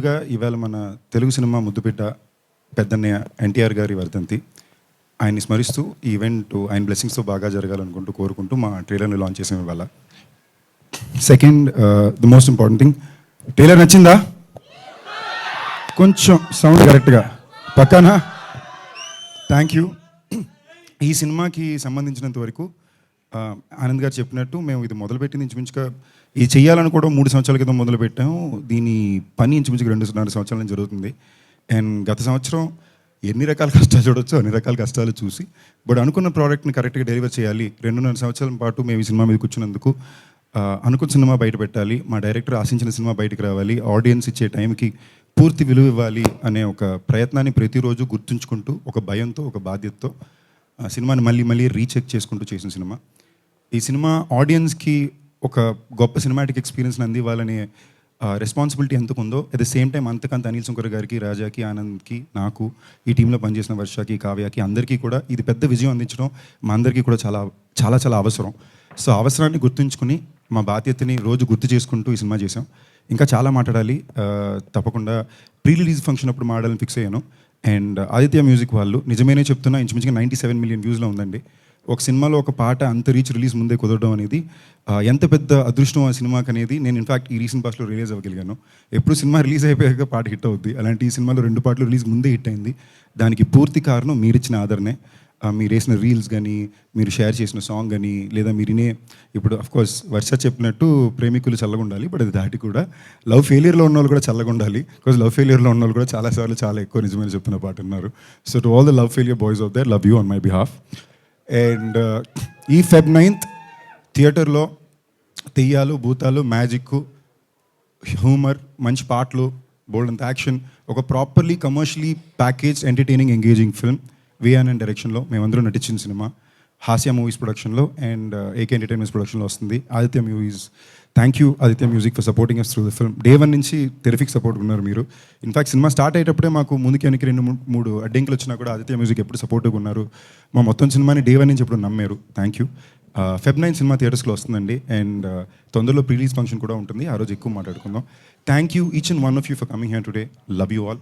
ముందుగా ఇవాళ మన తెలుగు సినిమా ముద్దుబిడ్డ పెద్దన్నయ్య ఎన్టీఆర్ గారి వర్ధంతి. ఆయన్ని స్మరిస్తూ ఈ ఈవెంట్ ఆయన బ్లెస్సింగ్స్తో బాగా జరగాలనుకుంటూ కోరుకుంటూ మా ట్రైలర్ని లాంచ్ చేసాం ఇవాళ. Second, the most important thing, trailer నచ్చిందా? కొంచెం సౌండ్ కరెక్ట్గా పక్కన. Thank you. ఈ సినిమాకి సంబంధించినంత వరకు ఆనంద్ గారు చెప్పినట్టు మేము ఇది మొదలుపెట్టింది ఇంచుమించుగా ఇది చేయాలని కూడా 3 సంవత్సరాల క్రితం మొదలుపెట్టాము. దీని పని ఇంచుమించుగా 2.5 సంవత్సరాల నుంచి జరుగుతుంది. అండ్ గత సంవత్సరం ఎన్ని రకాల కష్టాలు చూడొచ్చు అన్ని రకాల కష్టాలు చూసి బట్ అనుకున్న ప్రోడక్ట్ని కరెక్ట్గా డెలివర్ చేయాలి. 2.5 సంవత్సరాల పాటు మేము ఈ సినిమా మీద కూర్చున్నందుకు అనుకున్న సినిమా బయట పెట్టాలి, మా డైరెక్టర్ ఆశించిన సినిమా బయటకు రావాలి, ఆడియన్స్ ఇచ్చే టైంకి పూర్తి విలువ ఇవ్వాలి అనే ఒక ప్రయత్నాన్ని ప్రతిరోజు గుర్తుంచుకుంటూ ఒక భయంతో ఒక బాధ్యతతో సినిమాని మళ్ళీ రీచెక్ చేసుకుంటూ చేసిన సినిమా. ఈ సినిమా ఆడియన్స్కి ఒక గొప్ప సినిమాటిక్ ఎక్స్పీరియన్స్ని అందివ్వాలనే రెస్పాన్సిబిలిటీ ఎంతకు ఉందో అట్ ద సేమ్ టైం అంతకంత అనిల్ శంకర్ గారికి, రాజాకి, ఆనంద్కి, నాకు, ఈ టీంలో పనిచేసిన వర్షకి, కావ్యకి అందరికీ కూడా ఇది పెద్ద విజయం అందించడం మా అందరికీ కూడా చాలా చాలా చాలా అవసరం. సో అవసరాన్ని గుర్తుంచుకుని మా బాధ్యతని రోజు గుర్తు చేసుకుంటూ ఈ సినిమా చేసాం. ఇంకా చాలా మాట్లాడాలి, తప్పకుండా ప్రీ రిలీజ్ ఫంక్షన్ అప్పుడు మాట్లాడాలని ఫిక్స్ అయ్యాను. అండ్ ఆదిత్య మ్యూజిక్ వాళ్ళు నిజమేనే చెప్తున్నా ఇంచుమించుగా 97 మిలియన్ వ్యూస్లో ఉందండి. ఒక సినిమాలో ఒక పాట అంత రీచ్ రిలీజ్ ముందే కుదరడం అనేది ఎంత పెద్ద అదృష్టం ఆ సినిమాకి అనేది నేను ఇన్ఫాక్ట్ ఈ రీసెంట్ పాస్ట్లో రిలీజ్ అవ్వగలిగాను. ఎప్పుడు సినిమా రిలీజ్ అయిపోయాక పాట హిట్ అవుద్ది, అలాంటి ఈ సినిమాలో 2 పాటలు రిలీజ్ ముందే హిట్ అయింది. దానికి పూర్తి కారణం మీరిచ్చిన ఆదరణే. మీరు వేసిన రీల్స్ కానీ, మీరు షేర్ చేసిన సాంగ్ కానీ, లేదా మీరినే ఇప్పుడు అఫ్కోర్స్ వర్ష చెప్పినట్టు ప్రేమికులు చల్లగా ఉండాలి, బట్ అది దాటి కూడా లవ్ ఫెయిలియర్లో ఉన్న వాళ్ళు కూడా చల్లగా ఉండాలి. బికాజ్ లవ్ ఫెయిలియర్లో ఉన్న వాళ్ళు కూడా చాలాసార్లు చాలా ఎక్కువ నిజమైన చెప్తున్న పాట ఉన్నారు. So to all the love failure boys of their, love you on my behalf. And ఈ Feb 9th థియేటర్లో తెయ్యాలు, భూతాలు, మ్యాజిక్, హ్యూమర్, మంచి పాటలు, బోల్డ్ అంత యాక్షన్, ఒక properly commercially package entertaining engaging film VRN డైరెక్షన్లో మేమందరూ నటించిన సినిమా హాస్య మూవీస్ ప్రొడక్షన్లో అండ్ ఏకే ఎంటర్టైన్మెంట్స్ ప్రొడక్షన్లో వస్తుంది. Aditya movies, thank you Aditya music for supporting us through the film. Day 1 నుంచి టెరిఫిక్ సపోర్ట్ ఉన్నారు మీరు. ఇన్ఫాక్ట్ సినిమా స్టార్ట్ అయ్యేటప్పుడే మాకు ముందుకి వెనక్కి 2-3 అడ్డంకులు వచ్చినా కూడా ఆదిత్య మ్యూజిక్ ఎప్పుడు సపోర్ట్గా ఉన్నారు. మా మొత్తం సినిమాని డే 1 నుంచి ఎప్పుడు నమ్మారు. Thank you. Feb 9 సినిమా థియేటర్స్లో వస్తుందండి. అండ్ తొందరలో ప్రీ రిలీజ్ ఫంక్షన్ కూడా ఉంటుంది, ఆ రోజు ఎక్కువ మాట్లాడుకుందాం. Thank you each and one of you for coming here today. Love you all.